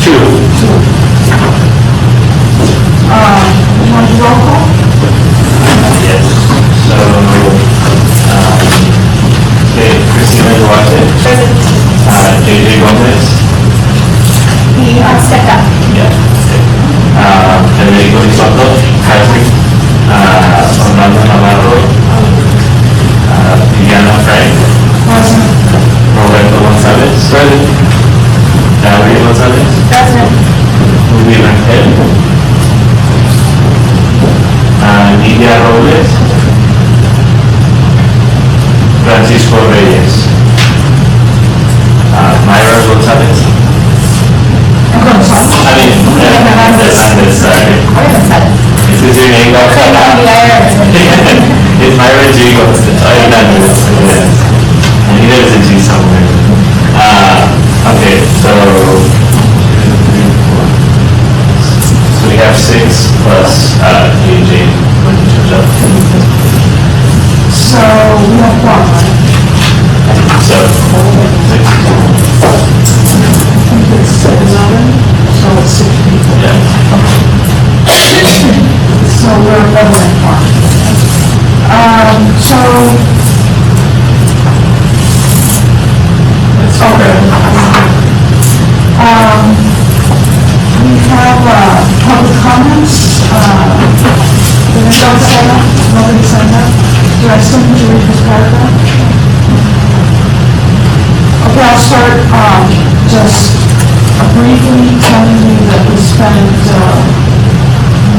Two. You want to roll call? Yes. So, okay, Christina Duarte. Present. JJ Gomez. He stepped up. Yeah. Federico Risotto. Present. Orlando Navarro. Diana Frank. Present. Roberto González. Present. Gabriel González. Present. Ruby Rangel. Lidia Robles. Francisco Reyes. Mayra González. Hernandez, sorry. This is your name, It's Myra G. González. Hernandez. Yes. I knew there was a G somewhere. Okay, so we have 6 plus JJ when he shows up. So we have one, right? So 6. I think it's 11, so it's 6 people. Yeah. So we're doubling one. So, That's okay. We have public comments. Nobody signed up? Nobody signed up? Do I still need to read this paragraph? Okay, I'll start just briefly telling you that we spent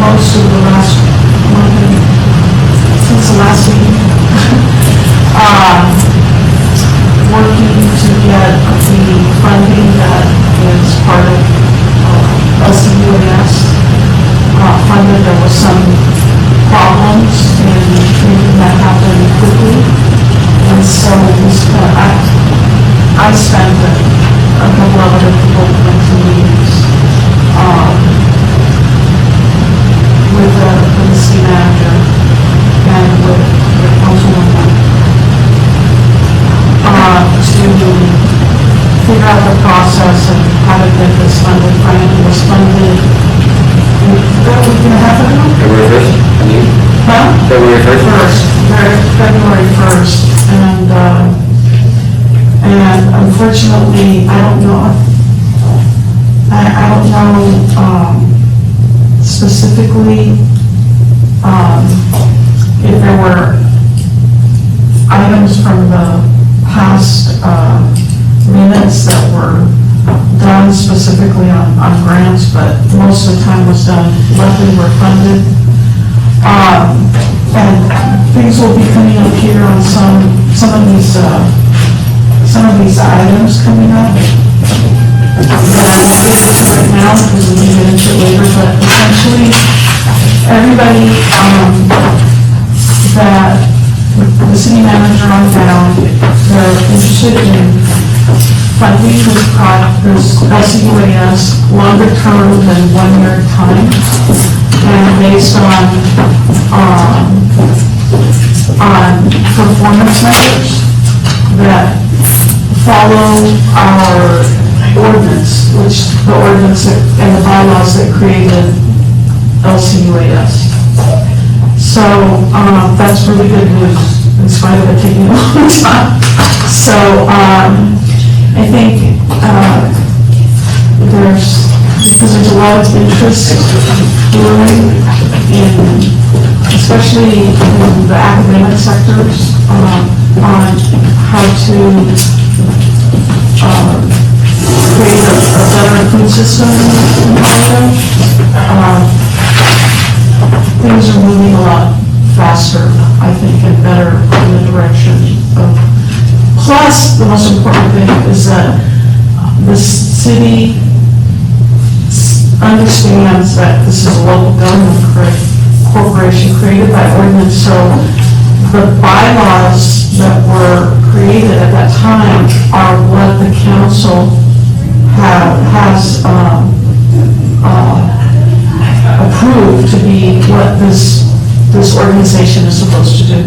most of the last month, since the last meeting, working to get the funding that is part of LCUAS funded. There was some problems in making that happen quickly, and so we spent, I spent a couple of other people went to meetings with the city manager and with the councilwoman to figure out the process and how to get this funded. Finally, was funded a week and a half ago. February 1st? Huh? February 1st? February 1st, and unfortunately, I don't know specifically if there were items from the past minutes that were done specifically on grants, but most of the time was done, luckily we're funded. And things will be coming up here on some of these items coming up. And I won't get into it right now because we can get into it later, but essentially everybody that the city manager on down, they're interested in funding this LCUAS longer term than 1 year at a time, and based on performance measures that follow our ordinance, which the ordinance and the bylaws that created LCUAS. So that's really good news, in spite of it taking a long time. So I think because there's a lot of interest growing especially in the academic sectors, on how to create a better food system in Laredo. Things are moving a lot faster, I think, and better in the direction of. Plus, the most important thing is that the city understands that this is a local government corporation created by ordinance, so the bylaws that were created at that time are what the council has approved to be what this organization is supposed to do.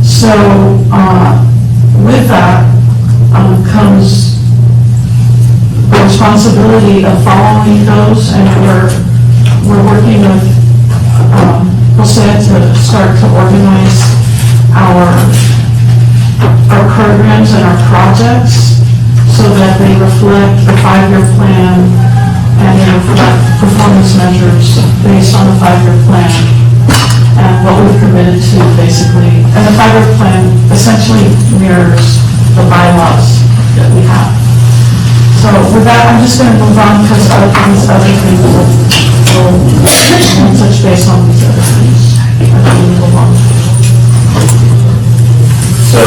So with that comes the responsibility of following those, and we're working with Jose to start to organize our programs and our projects so that they reflect the 5-year plan and they reflect performance measures based on the 5-year plan and what we've committed to, basically. And the 5-year plan essentially mirrors the bylaws that we have. So with that, I'm just going to move on because these other things will touch base on these other things. Move on. So,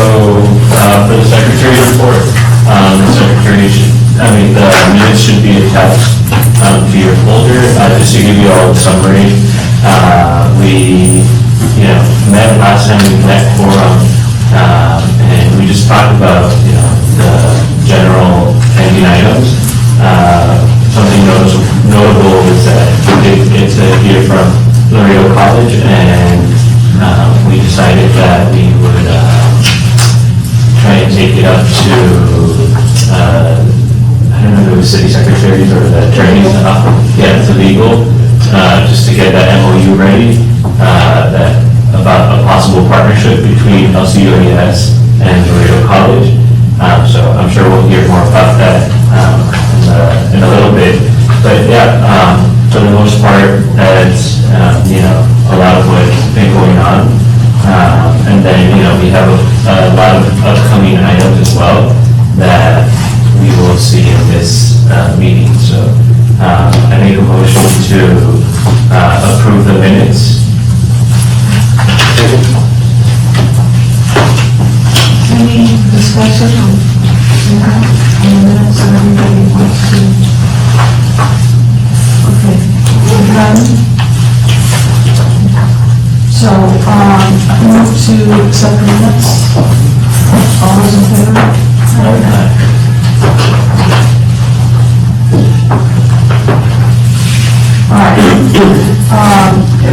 for the secretary's report, the secretary should, the minutes should be attached to your folder. Just to give you all a summary, we, met last time we met forum, and we just talked about, the general pending items. Something notable is that it's a year from Laredo College, and we decided that we would try and take it up to, I don't know if it was city secretaries or the attorneys, to legal, just to get that MOU ready, that about a possible partnership between LCUAS and Laredo College. So I'm sure we'll hear more about that in a little bit. But yeah, for the most part, that's a lot of what's been going on. And then we have a lot of upcoming items as well that we will see in this meeting. So I make a motion to approve the minutes. Any discussion on the minutes that everybody wants to? Okay, we're done. So, I move to accept the minutes. All those in favor? All right.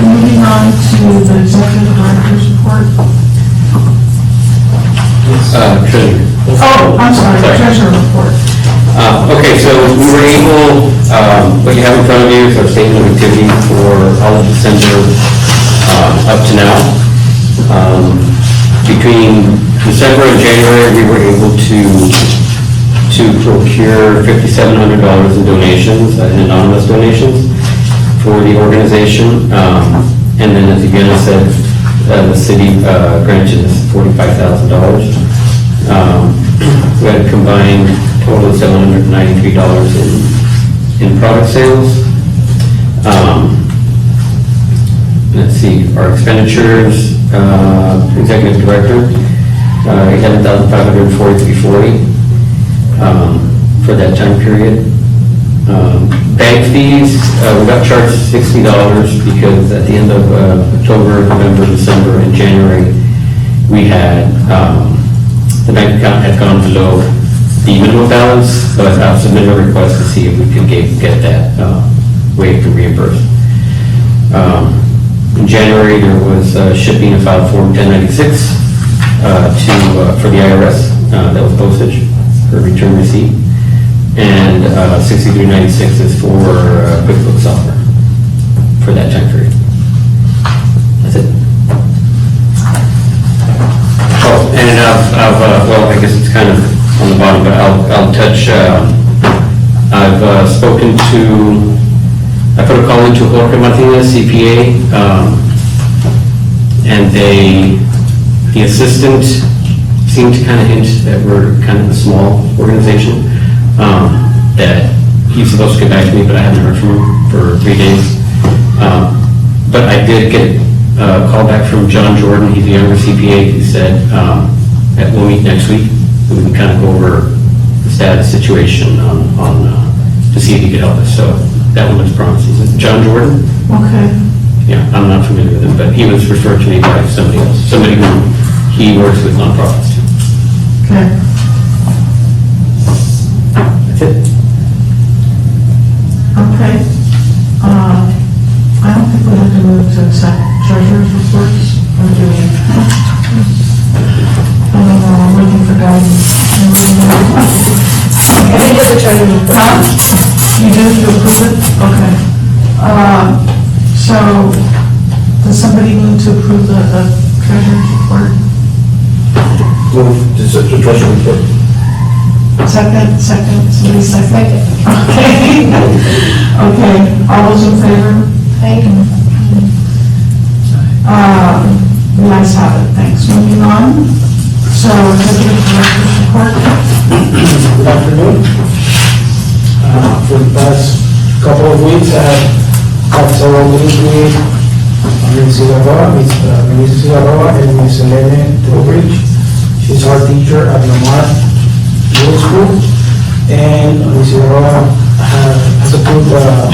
Moving on to the executive director's report. Treasurer. Oh, I'm sorry, the treasurer report. Okay, so we were able, what you have in front of you is our statement of activity for all of December up to now. Between December and January, we were able to procure $5,700 in donations, in anonymous donations for the organization. And then, as again I said, the city granted us $45,000. We had a combined total of $793 in product sales. Let's see, our expenditures, executive director, we had $1,543.40 for that time period. Bank fees, we got charged $60 because at the end of October, November, December, and January, we had, the bank account had gone below the minimum balance, but I submitted a request to see if we could get that waived and reimbursed. In January, there was shipping of file form 1096 for the IRS. That was postage for return receipt. And 6396 is for QuickBooks software for that time period. That's it. Oh, and well, I guess it's kind of on the bottom, but I'll touch. I've spoken to. I put a call into Jorge Martinez, CPA, and the assistant seemed to kind of hint that we're kind of a small organization. That he's supposed to get back to me, but I haven't heard from him for 3 days. But I did get a call back from John Jordan. He's a younger CPA. He said that we'll meet next week. We can kind of go over the status situation to see if he could help us. So that one was promising. John Jordan? Okay. Yeah, I'm not familiar with him, but he was referred to me by somebody else, somebody who he works with nonprofits. Okay. That's it. Okay. I don't think we have to move to accept treasurer's reports. I'm doing. I don't know, I'm looking for guidance. I think it's a treasurer report. Huh? You do, you approve it? Okay. So, does somebody need to approve the treasurer's report? Move to treasury report. Second, somebody second? Okay. Okay, all those in favor? The ayes have it, thanks. Moving on, so executive director's report. Good afternoon. For the past couple of weeks, I've had several meetings with Ms. Cigarroa and Ms. Elena Trowbridge. She's our teacher at Lamar Middle School, and Ms. Cigarroa has approved a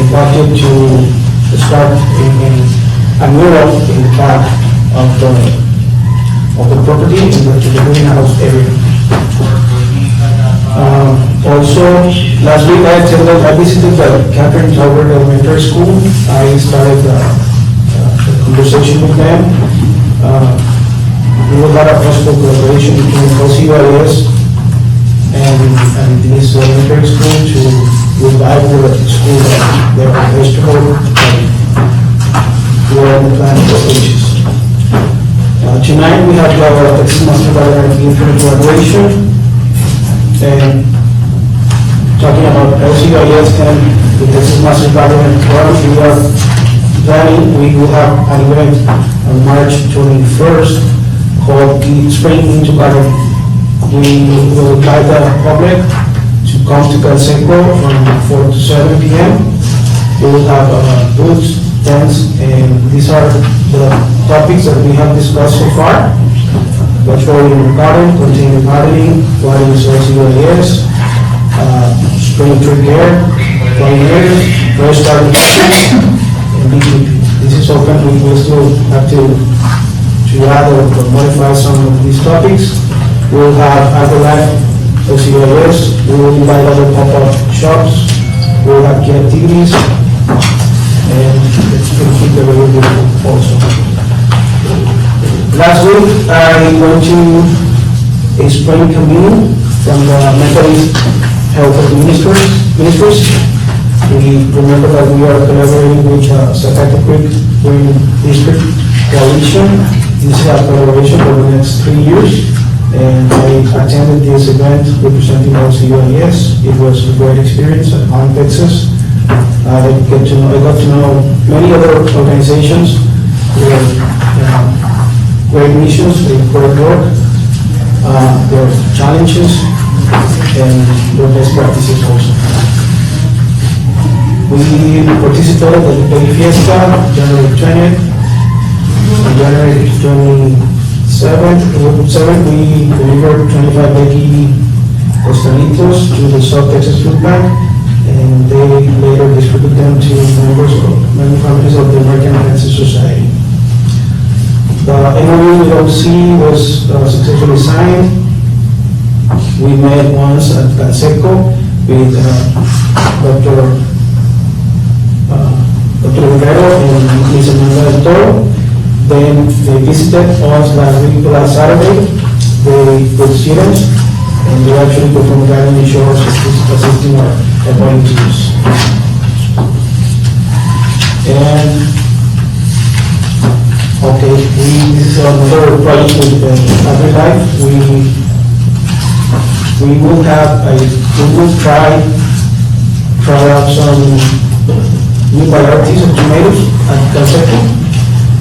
budget to start in a mural in the back of the property in the greenhouse area. Also, last week I visited the Catherine Tower Elementary School. I started a conversation with them. We will have a possible collaboration between LCYS and this elementary school to revive the school, their vegetable, we are in the planning stages. Tonight we have the Texas Master Garden Infant graduation, and talking about LCIS and the Texas Master Garden Program, we are planning, we will have an event on March 21st called the Spring into Garden. We will invite the public to come to Canseco from 4 to 7 p.m. We will have booths, tents, and these are the topics that we have discussed so far. What's growing in the garden, container gardening, what is LCIS, spring tree care, pioneers, fresh garden practice, and beekeeping. This is open, we will still have to add or modify some of these topics. We will have AgriLife, LCIS, we will invite other pop-up shops, we will have key activities, and it's going to keep the very beautiful also. Last week, I went to a spring convening from the Methodist Health Ministers. We remember that we are collaborating with Zacatecas Creek Green District Coalition. This is our collaboration for the next 3 years. And I attended this event representing LCUIS. It was a great experience at Palm, Texas. I got to know many other organizations with great missions, with great work, their challenges, and their best practices also. We participated at the Baby Fiesta, January 20th. On January 27th, we delivered 25 baby costalitos to the South Texas Food Bank, and they later distributed them to many families of the American Cancer Society. The MOU with OC was successfully signed. We met once at Canseco with Dr. Laredo and Ms. Amanda Toro. Then they visited us last Saturday. They were students, and they actually performed gardening shows assisting our volunteers. And okay, this is another project with AgriLife. We will try out some new varieties of tomatoes at Canseco.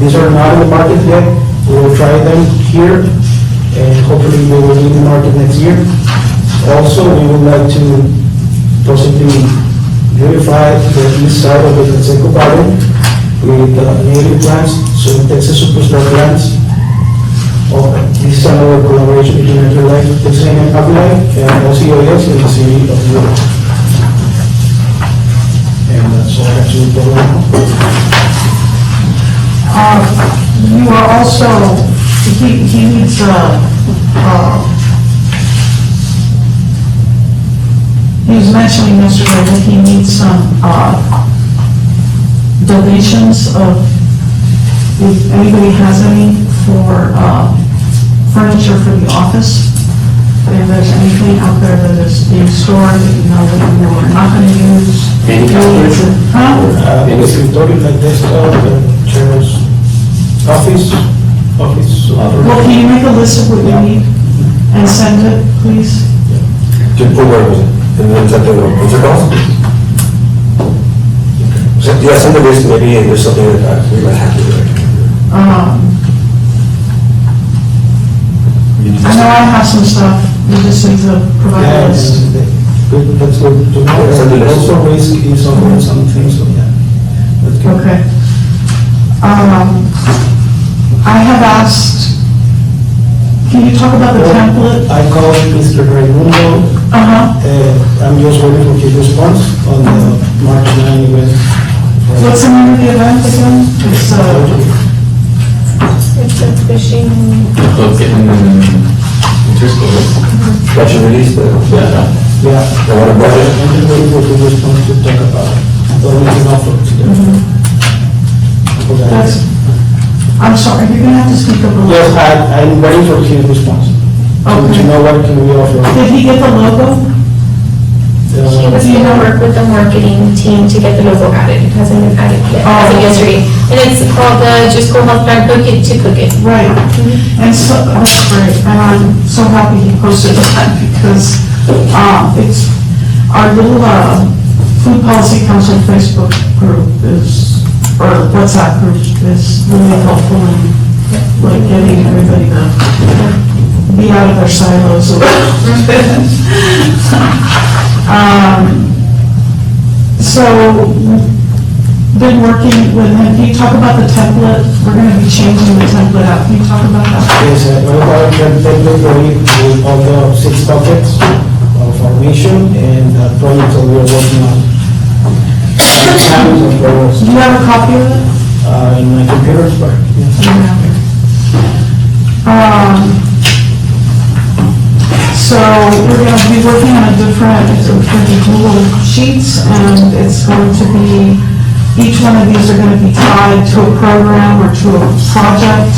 These are not in the market yet. We will try them here, and hopefully they will be in the market next year. Also, we would like to possibly beautify the east side of the Canseco garden with native plants, so Texas superstar plants. This is another collaboration between AgriLife, Texas A&M AgriLife, and LCOS in the city of Laredo. And that's all I have to report on. You are also, he needs, he was mentioning yesterday that he needs some, donations of, if anybody has any for, furniture for the office. And there's anything out there that is being stored that you know that you are not going to use. Any Please, huh? Escritorio, like desktop, chairs, office. Well, can you make a list of what you need and send it, please? Just put where was it? And then set the, what's it called? Yeah, send the list, maybe there's something that we might have to do. I know I have some stuff, we just need to provide a list. Let's go tomorrow, and also raise is on some things, so yeah. Let's go. Okay. I have asked, can you talk about the template? I called Mr. Raimundo, I'm just waiting for his response on the March 9 event. What's the name of the event again? It's, It's a fishing. That should release the, Yeah. the water budget. I'm just waiting for his response to talk about what we can offer to them. For that. that's, I'm sorry, you're gonna have to speak up a little. Yes, I'm waiting for his response. To Okay. know what can we offer. Did he get the logo? He was gonna work with the marketing team to get the logo added. It hasn't been added yet, as of yesterday. And it's called the Just Go Health Plan Cook It to Cook It. Right, and so, that's great, and I'm so happy he posted that because, it's, our little, Food Policy Council Facebook group is, or WhatsApp group is really helpful in, like, getting everybody to be out of their silos a little bit. So, been working with him, can you talk about the template? We're gonna be changing the template out, can you talk about that? Yes, what about the template with all the 6 buckets of formation and projects that we are working on? Plans and progress. Do you have a copy of it? In my computer, but, yeah. So we're going to be working on a different, it's going to be Google Sheets, and it's going to be, each one of these are going to be tied to a program or to a project,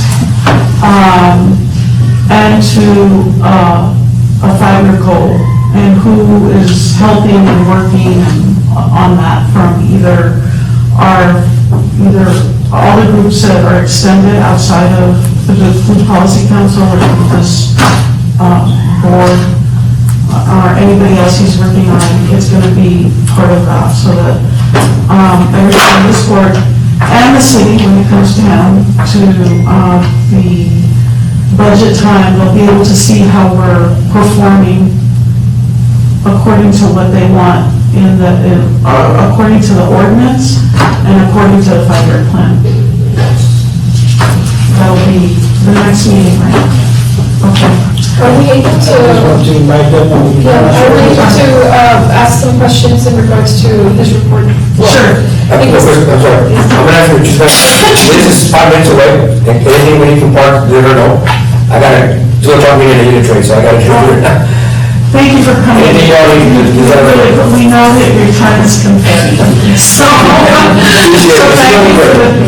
and to a 5-year goal, and who is helping and working on that from either all the groups that are extended outside of the Food Policy Council or this board, or anybody else he's working on, it's going to be part of that, so that everybody in this board and the city, when it comes down to the budget time, they'll be able to see how we're performing according to what they want according to the ordinance and according to the 5-year plan. That'll be the next meeting, right? Okay. Are we able I just want to, to invite them and. are we able to ask some questions in regards to his report? Sure. I'm sorry, I'm gonna ask you, just, this is 5 minutes away, and anything we need from park, let her know. I gotta, do a talk meeting in a unit train, so I gotta do it. Thank you for coming. Anything y'all need to do, that right? But we know that your time is competitive, so,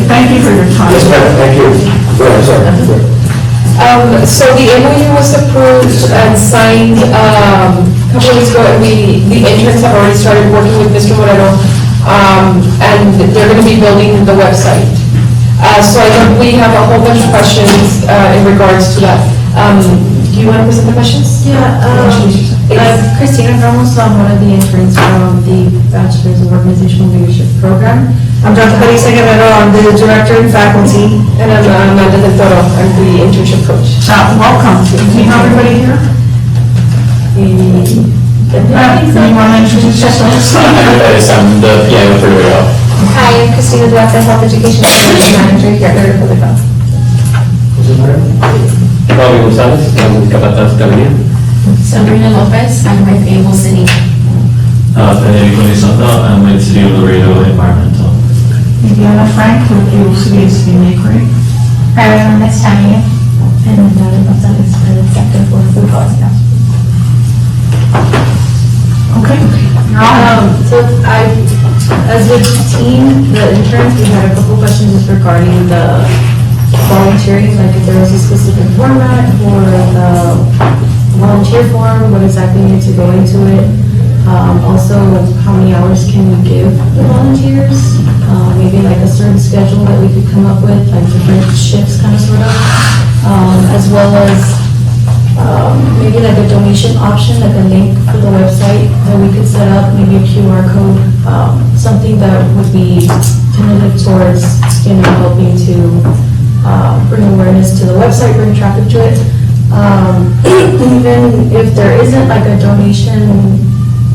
thank you for your time. Yes, ma'am, thank you. Go ahead, sorry. So the MOU was approved and signed a couple of weeks ago, and the interns have already started working with Mr. Moreno, and they're going to be building the website. So I know we have a whole bunch of questions in regards to that. Do you want to present the questions? Yeah, Christina Ramos, I'm one of the interns from the Bachelor's of Organizational Leadership Program. I'm Dr. Carissa Guerrero, I'm the director and faculty. And I'm Amanda Del Toro, I'm the internship coach. Welcome. Do you know everybody here? You want to introduce yourselves? I'm the piano for Laredo. Hi, I'm Christina Duarte, Health Education Manager here at Laredo Public Health. Bobby Gonzalez, Capataz Cavalier. Sabrina Lopez, I'm with Able City. Federico Nisoto, I'm with City of Laredo Environmental. Indiana Frank, with Able City Bakery. Private Limits Tanya, and Natalie Gonzalez for the Executive for Food Policy Council. Okay, you're on. So as a team, the interns, we had a couple questions just regarding the volunteering, like if there was a specific format for the volunteer form, what exactly needs to go into it. Also, how many hours can we give the volunteers? Maybe like a certain schedule that we could come up with, like different shifts kind of sort of. As well as maybe like a donation option, like a link for the website that we could set up, maybe a QR code, something that would be tentative towards, helping to bring awareness to the website, bring traffic to it. Even if there isn't like a donation,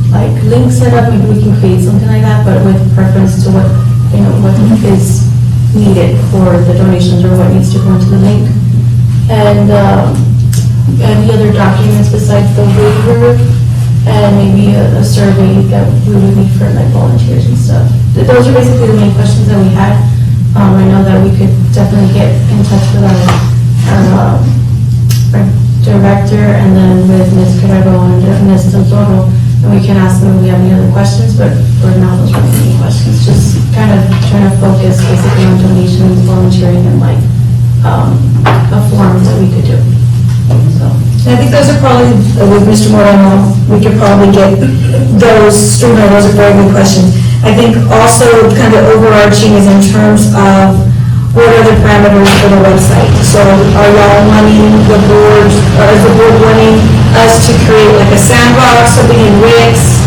like link set up, maybe we can create something like that, but with preference to what, what is needed for the donations or what needs to go into the link. And any other documents besides the waiver, and maybe a survey that we would need for like volunteers and stuff. Those are basically the main questions that we had. I know that we could definitely get in touch with our director, and then with Ms. Carrero and Ms. Del Toro, and we can ask them if we have any other questions, but for now, those are the main questions. Just kind of trying to focus basically on donations, volunteering, and like a form that we could do. So. I think those are probably, with Mr. Moreno, we could probably get those sooner. Those are very good questions. I think also kind of overarching is in terms of what are the parameters for the website? So are y'all wanting the board, or is the board wanting us to create like a sandbox, something in Wix,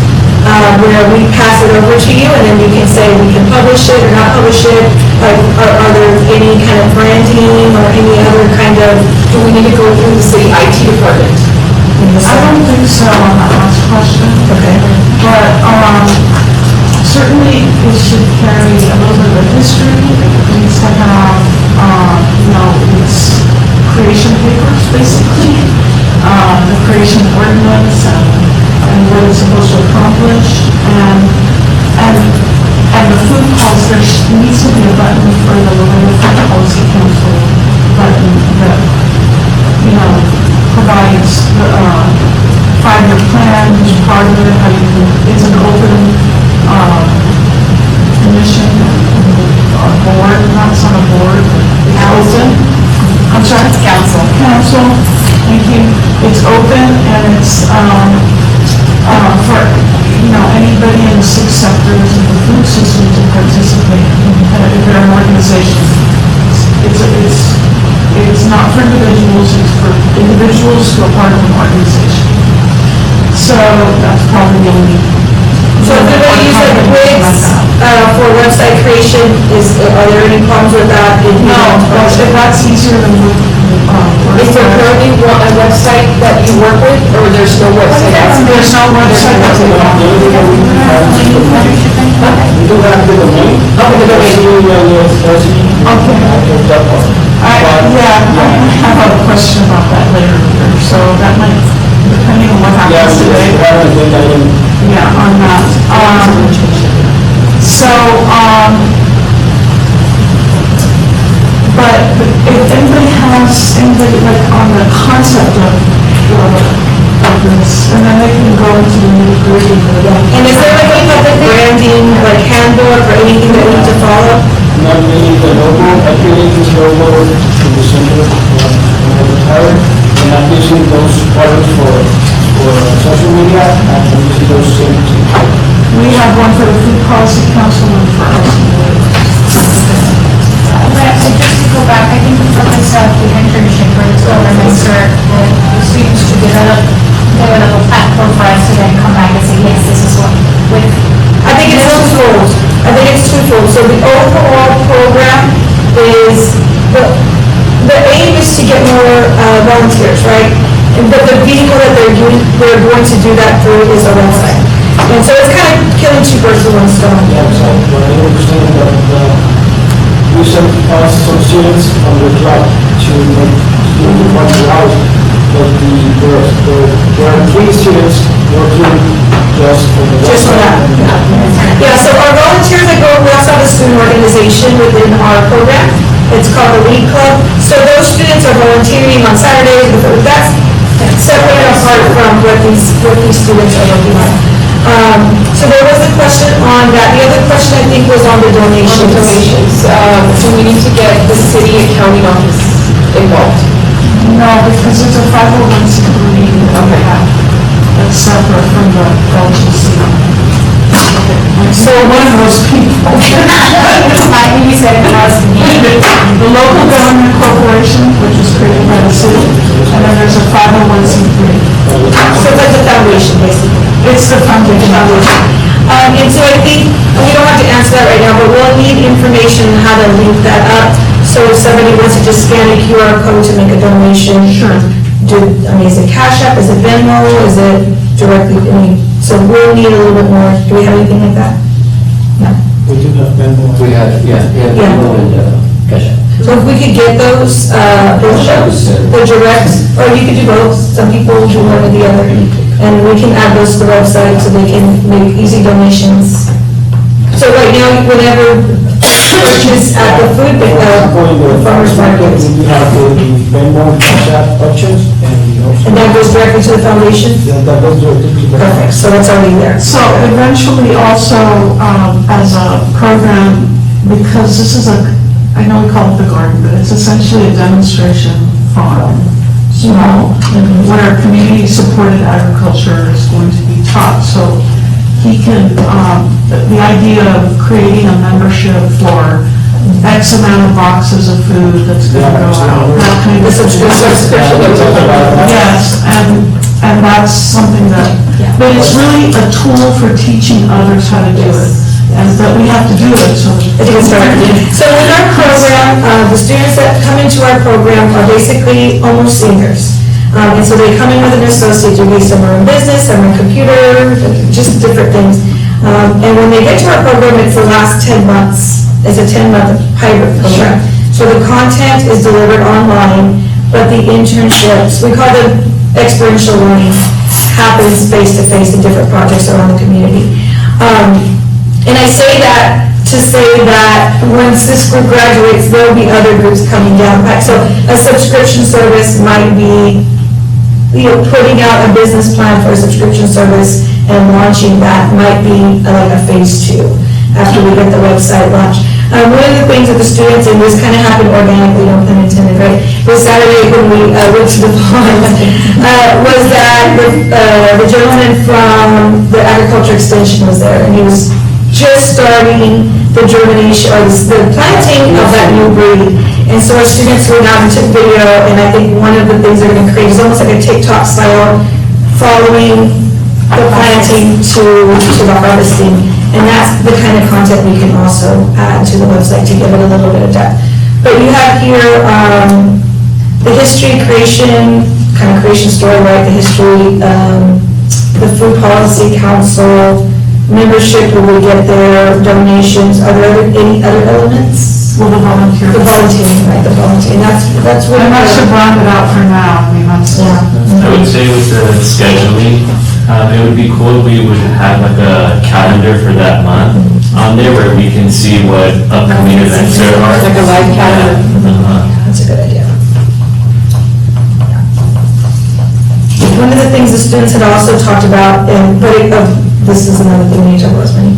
where we pass it over to you, and then you can say we can publish it or not publish it? Like, are there any kind of branding or any other kind of, Do we need to go through the city IT department? I don't think so on that last question. Okay. But certainly it should carry a little bit of history. It needs to have, its creation papers, basically, the creation ordinance and what it's supposed to accomplish. And the food policy, there needs to be a button for the Laredo Food Policy Council button that, provides the 5-year plan, which is part of it, how you can, it's an open commission, board, not it's not a board, it's open. I'm sorry? Council. Council, thank you. It's open and it's for, anybody in the 6 sectors of the food system to participate if they're an organization. It's not for individuals, it's for individuals who are part of an organization. So that's probably the only. so if everybody use like Wix for website creation, are there any problems with that? No, that's easier than Is there currently a website that you work with, or there's no website? There's no website that we want. We do have the domain. Okay, the domain. I have a question about that later, so that might, depending on what happens today. Yeah, on that. But if anybody has anybody like on the concept of this, and then they can go into the nitty-gritty. And is there like any type of branding, like handbook or anything that we need to follow? Not really the logo, I created this logo in the center of the tower, and I'm using those colors for social media, and I'm using those same. We have one for the Food Policy Council and for us. So just to go back, I think the purpose of the internship program is for the students to develop a platform for us to then come back and say, yes, this is what, with. I think it's twofold. So the overall program is, the aim is to get more volunteers, right? But the vehicle that they're going to do that through is a website. And so it's kind of killing 2 birds with 1 stone. Yeah, so what I understand that we sent some students on the club to make the one out, but there are 3 students working just for the Just for that. Yeah, so our volunteers that go, we also have a student organization within our program. It's called the Lead Club. So those students are volunteering on Saturdays. That's separate and apart from what these students are looking at. So there was a question on that. The other question I think was on the donations. Donations, do we need to get the city accounting office involved? No, because it's a 501c3 that we have, that's separate from the LGC. So one of those people. You said it was me. The local government corporation, which is created by the city, and then there's a 501c3. So it's like the foundation, basically. It's the foundation. And so I think, we don't have to answer that right now, but we'll need information on how to link that up. So if somebody wants to just scan a QR code to make a donation. Sure. Is it Cash App, is it Venmo, is it directly, so we'll need a little bit more. Do we have anything like that? No. We do have Venmo. We have, yeah, Venmo and Cash App. So if we could get those, the direct, or you could do both, some people do one or the other, and we can add those to the website so they can make easy donations. So right now, whenever purchase at the food, farmer's market, We do have the Venmo, Cash App options, and we also, and that goes directly to the foundation? that goes directly to the. Perfect, so that's already there. So eventually also, as a program, because this is I know we call it the garden, but it's essentially a demonstration farm, small, where community-supported agriculture is going to be taught. So he can, the idea of creating a membership for X amount of boxes of food that's going to go out, that kind of. Yes, and that's something that, but it's really a tool for teaching others how to do it, and that we have to do it, so. I think it's right. So in our program, the students that come into our program are basically almost seniors. And so they come in with an associate degree, some are in business, some are in computer, just different things. And when they get to our program, it's the last 10 months. It's a 10-month hybrid program. So the content is delivered online, but the internships, we call them experiential learning, happens face-to-face in different projects around the community. And I say that to say that once this group graduates, there will be other groups coming down. So a subscription service might be, putting out a business plan for a subscription service and launching that might be like a phase 2 after we get the website launched. One of the things that the students, and this kind of happened organically, no pun intended, right? Was Saturday when we went to the pond, was that the gentleman from the agriculture extension was there, and he was just starting the germination, or the planting of that new breed. And so our students went out and took video, and I think one of the things they're going to create is almost like a TikTok style, following the planting to the harvesting. And that's the kind of content we can also add to the website to give it a little bit of depth. But you have here the history, creation, kind of creation story, right? The history, the Food Policy Council, membership, will we get there, donations, are there any other elements? Well, the volunteer. The volunteering, right, the volunteering, that's what. And that should round it out for now, I mean, that's. I would say with the scheduling, it would be cool if we would have like a calendar for that month on there where we can see what upcoming events there are. Like a live calendar. That's a good idea. One of the things the students had also talked about, and this is another thing we need to talk about, money.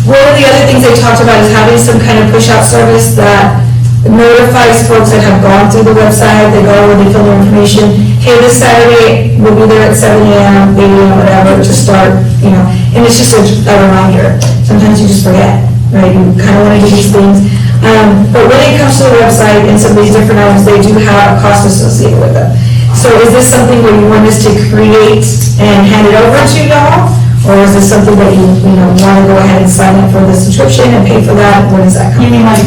One of the other things they talked about is having some kind of push-out service that notifies folks that have gone through the website, they go over, they fill their information, hey, this Saturday, we'll be there at 7 a.m., 8 a.m., whatever, to start, and it's just a reminder. Sometimes you just forget, right? You kind of want to do these things. But when it comes to the website and some of these different items, they do have a cost associated with them. So is this something where you want us to create and hand it over to y'all? Or is this something that you want to go ahead and sign up for the subscription and pay for that? Where does that come? You mean like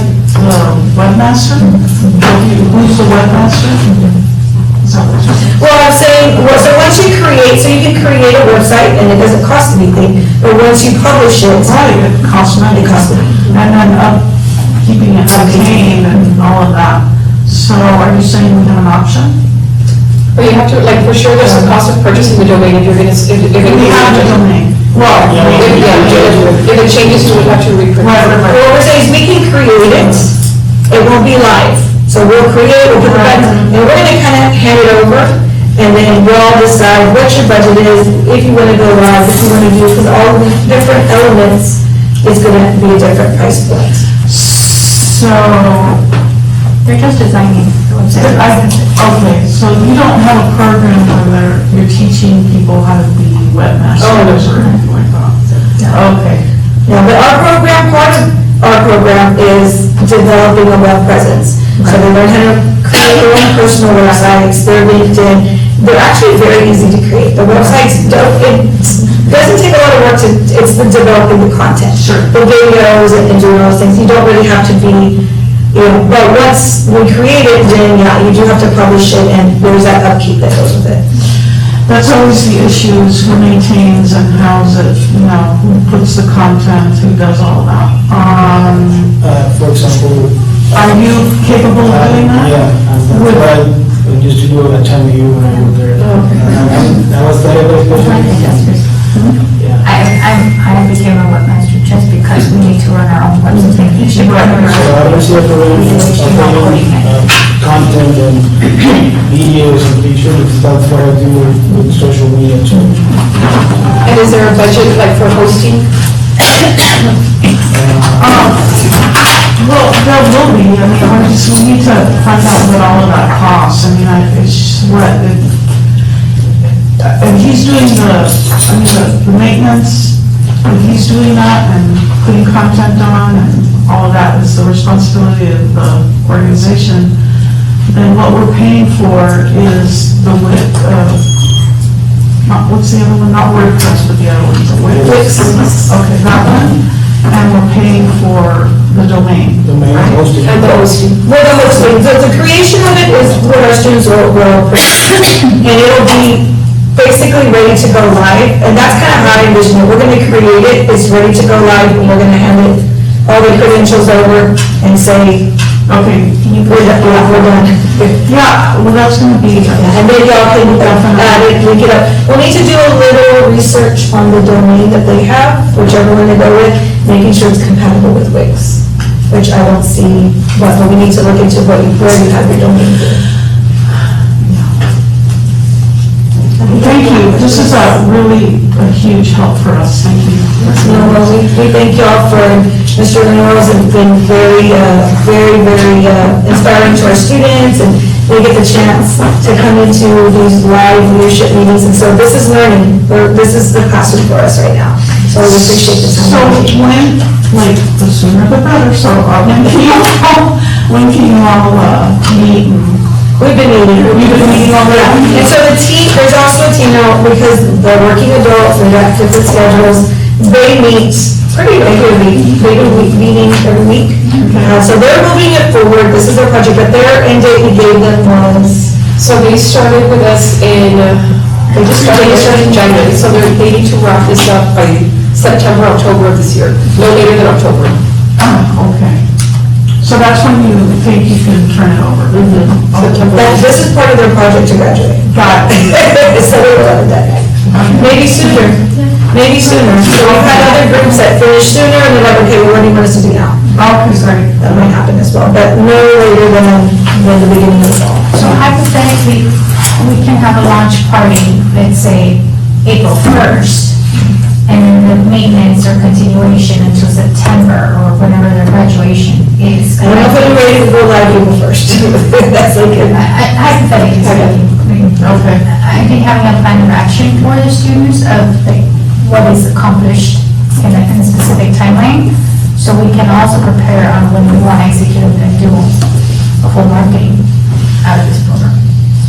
webmaster? Who's the webmaster? Is that what you're saying? Well, I'm saying, so once you create, so you can create a website and it doesn't cost anything, but once you publish it. Right, it costs money. It costs money. And then keeping it updated and all of that. So are you saying we have an option? But you have to, like, for sure, there's a cost of purchasing the domain if you're gonna, if it. We have the domain. Well, If it changes, you would have to repurchase. right. What we're saying is we can create it, it won't be live. So we'll create, we'll put the button, and we're gonna kind of hand it over, and then we'll all decide what your budget is, if you wanna go live, if you wanna do, because all the different elements is gonna be a different price point. So, They're just designing the Okay, so you don't have a program where you're teaching people how to be webmasters or anything like that? Okay. Yeah, but our program, part of our program is developing a web presence. So they learn how to create their own personal websites, their LinkedIn. They're actually very easy to create. The websites don't, it doesn't take a lot of work to, it's the developing the content. Sure. The videos and doing those things. You don't really have to be, but once we create it, then yeah, you do have to publish it and there's that upkeep that goes with it. That's always the issue, is who maintains and how's it, who puts the content, who does all that. For example. Are you capable of doing that? Yeah, With- I used to do it at time of year when I was there. I was Laredo especially. Yeah. I became a webmaster just because we need to run our own website. You should run our So I own. was here for content and videos and pictures, that's what I do with social media too. And is there a budget like for hosting? Well, there will be, we need to find out what all of that costs. It's what, and he's doing the maintenance, if he's doing that and putting content on and all of that is the responsibility of the organization, then what we're paying for is the what's the other one, not WordPress, but the other one, Wix. Okay, that one, and we're paying for the domain. Hosting. And the hosting? Well, the hosting, the creation of it is what our students will and it'll be basically ready to go live, and that's kind of how I envision it. We're going to create it, it's ready to go live, and we're going to hand it all the credentials over and say, Okay, we're done. yeah, well, that's gonna be, And then y'all can add it, link it up. We'll need to do a little research on the domain that they have, whichever one to go with, making sure it's compatible with Wix, which I don't see, but we need to look into where you have your domain. thank you, this is a huge help for us, thank you. No, well, we thank y'all for, Mr. Lenores has been very inspiring to our students, and they get the chance to come into these live leadership meetings, and so this is learning, this is the classroom for us right now, so we appreciate the So time. the sooner the better, so when can you all meet and? We've been meeting. You've been meeting already? And so the team, there's also a team now, because the working adults, they got different schedules, they meet pretty regularly, they do meeting every week. So they're moving it forward, this is their project, but their end date we gave them was, So they started with us they started in January, so they need to wrap this up by September, October of this year, no later than October. Okay. So that's when you think you can turn it over? this is part of their project to graduate. Got it. So they will have it that night. Maybe sooner, maybe sooner. So we've had other groups that finish sooner, and they're like, okay, well, what do you want us to do now? Okay, great. That might happen as well, but no later than the beginning of the fall. So hypothetically, we can have a launch party, let's say, April 1st, and then the maintenance or continuation until September or whenever their graduation is. I don't know if I'm ready to go live April 1st. That's like it. Hypothetically speaking. Okay. I think having a plan of action for the students of like what is accomplished in a specific timeline, so we can also prepare on when we want to execute and do a full marketing out of this program.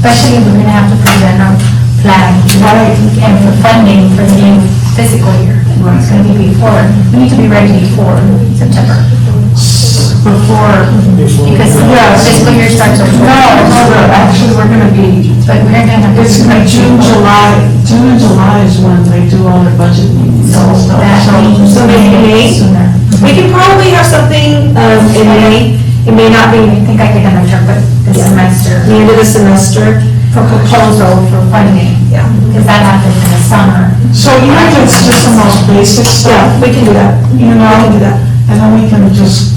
Especially if we're going to have to present our plan, and for funding for the new fiscal year. It's going to be before, we need to be ready before September. Because fiscal year starts October. No, actually, we're gonna be, But we're going to have to. it's gonna be June and July is when they do all their budget meetings and stuff. So maybe May? Sooner. We can probably have something in May. It may not be I think I get another term, but the semester, the end of the semester. for proposal for funding. Yeah. Because that happens in the summer. So even if it's just the most basic stuff, We can do that. you know, We can do that. and then we can just,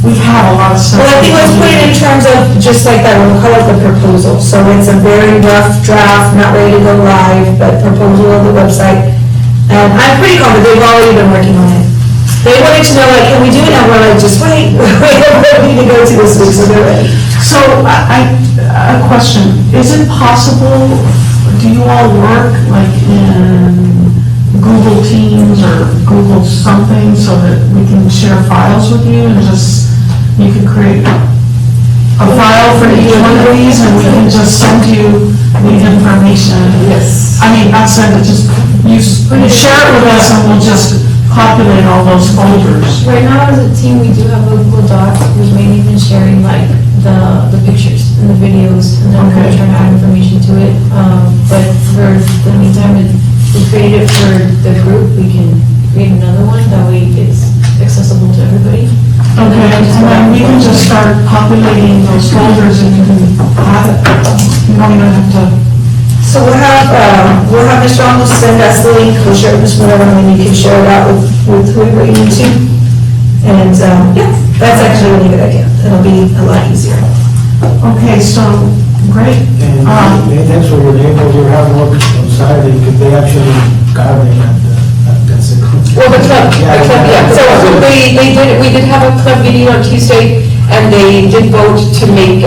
we've had a lot of stuff. Well, I think let's put it in terms of, just like that, we'll call it the proposal. So it's a very rough draft, not ready to go live, but proposal of the website. And I'm pretty confident they've already been working on it. They wanted to know, like, can we do it? And we're like, just wait, we don't need to go to this week, so they're ready. So a question, is it possible, do you all work like in Google Teams or Google something so that we can share files with you and just, you can create a file for each one of these and we can just send you the information? Yes. I mean, not send it, just, you share it with us and we'll just populate all those folders. Right now, as a team, we do have a Google Doc, we've mainly been sharing like the pictures and the videos, and then we're Okay. trying to add information to it. But for the meantime, we create it for the group, we can create another one, that way it's accessible to everybody. Okay, and then we can just start populating those folders and you can have it. You don't even have to. So we'll have Mr. Ramos send us the link, we'll share it with Ms. Moore, and then you can share it out with whoever you need to. And, yeah, that's actually a really good idea. It'll be a lot easier. Okay, so, great. And thanks for your neighbors, you have work on Saturday, because they actually garden that's it. Well, the club, yeah. So we did have a club meeting on Tuesday, and they did vote to make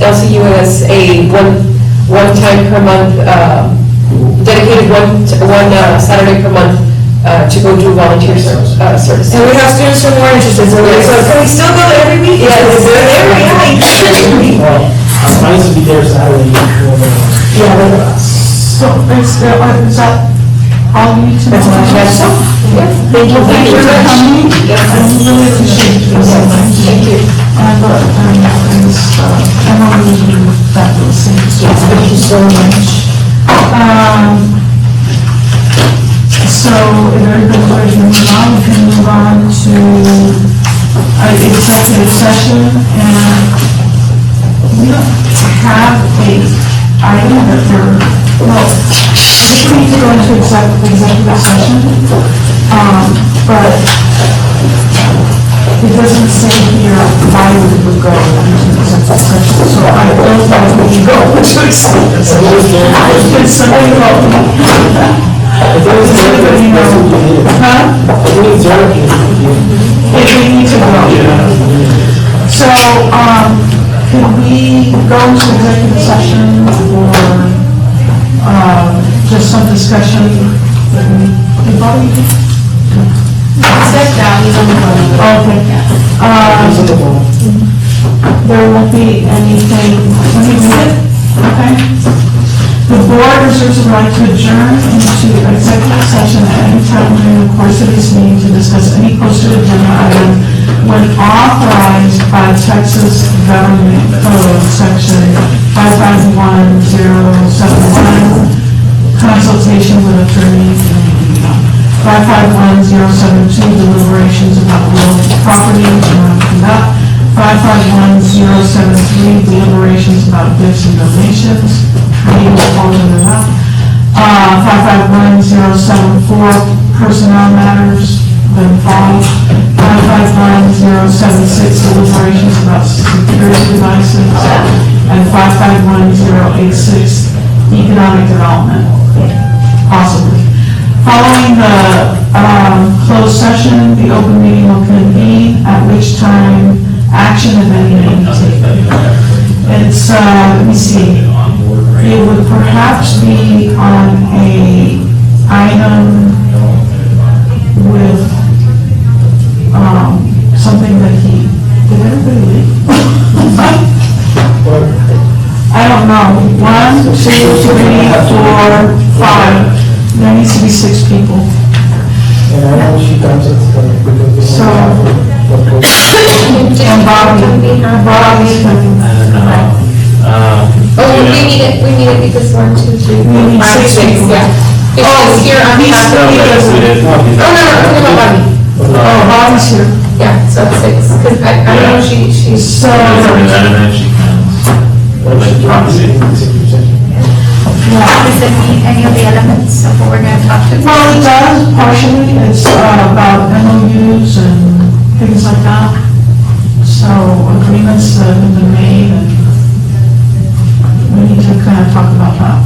LCUS a one time per month, dedicated one Saturday per month to go do volunteer service. And we have students who are more interested, so can we still go every week? Yes. Is there every week? Well, I used to be there Saturday. Yeah, So, is that all you need to know? thank you. Thank you for coming. I really appreciate you. Thank you. And, Emma, we do that little thing. Thank you so much. So, if everybody's ready to move on, we can move on to executive session, and we don't have a item that we're, well, I think we need to go into executive session, but it doesn't say here why we would go into executive session, so I don't know if we can go into executive session. Can somebody help me? Does anybody know? Huh? If we need to go. So, can we go into executive session or, just some discussion? Anybody? Step down, he's on the phone. Okay. There won't be anything, let me read it, okay? The board reserves the right to adjourn into executive session at any time during the course of this meeting to discuss any posted agenda item when authorized by Texas Government Code, section 551071, consultation with attorney, 551072, deliberations about real property, 551073, deliberations about gifts and donations, 551-074, personnel matters, then fall. 551-076, deliberations about security devices, and 551-086, economic development, possibly. Following the closed session, the open meeting will convene, at which time action, if any, may be taken. It's, let me see. It would perhaps be on a item with, something that did everybody leave? I don't know, 1, 2, 3, 4, 5, there needs to be 6 people. And I know she comes at, because. So, and Bobby's coming. I don't know. Oh, we need it because 1, 2, 3, 4, We need 5, 6 6, people. yeah. Because here on he's behalf No, of. but we did. Oh, no, I'm talking about Bobby. Oh, Bobby's here. Yeah, so it's 6, because I know she's. So, And then she comes. Like proxy. yeah. Does it meet any of the elements of what we're going to talk to? Well, it does partially, it's about MOUs and things like that. So agreements that have been made, and we need to kind of talk about that.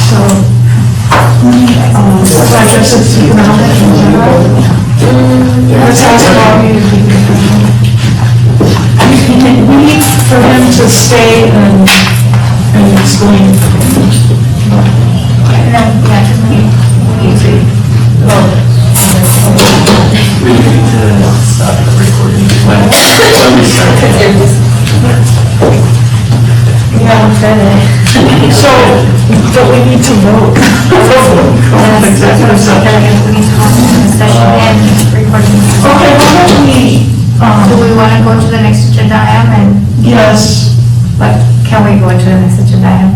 So, I guess it's economic in general. Let's ask Bobby if he can. need for him to stay and explain. And then, yeah, because we need to vote. We need to stop the recording when we start. So, but we need to vote. Executive session. We need to go into the session and recording. Okay, why don't we, Do we want to go to the next agenda item and, yes. but can we go to the next agenda item?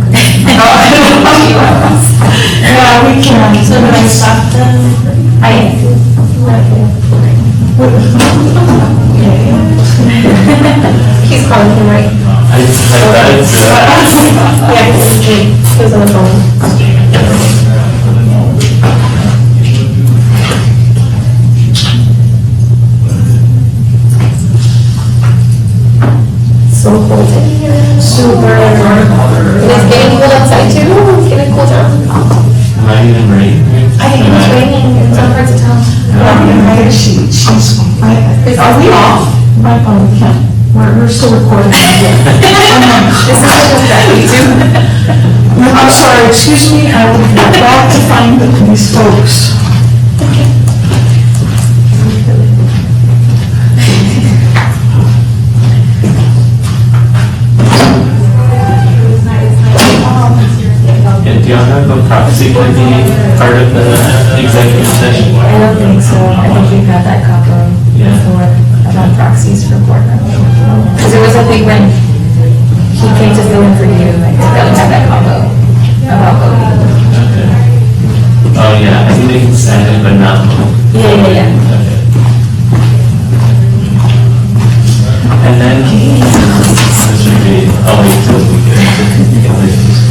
Yeah, we can. So do I stop them? He's calling him, right? I thought it's, Yeah, he's on the phone. So cold in here. Super. And it's getting cold outside too. It's getting cold down. might even rain. I think it's raining in some parts of town. Are we off? Oh, we can't. We're still recording. This is such a crappy too. I'm sorry, excuse me, I will get back to find these folks. And do y'all have a proxy for the part of the executive session? I don't think so. I think we've had that couple Yeah. before about proxies for board members. Because there was a thing when he came to fill in for you, like, they really had that combo about voting. Okay. Oh, yeah, I think they can stand it, but not vote. Yeah. Okay. And then, this would be, I'll wait till we get into this.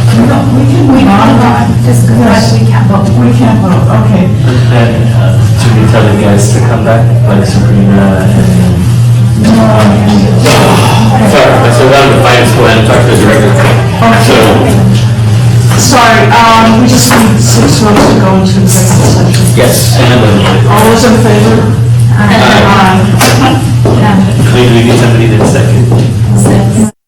We can discuss, but we can't vote. We can't vote, okay. Then, should we tell the guys to come back, like Sabrina and? Sorry, so down to the finance school and talk to the director. So, Sorry, we just need 6 votes to go into executive session. yes, and All those in favor? Aye. Wait, do we need somebody to second?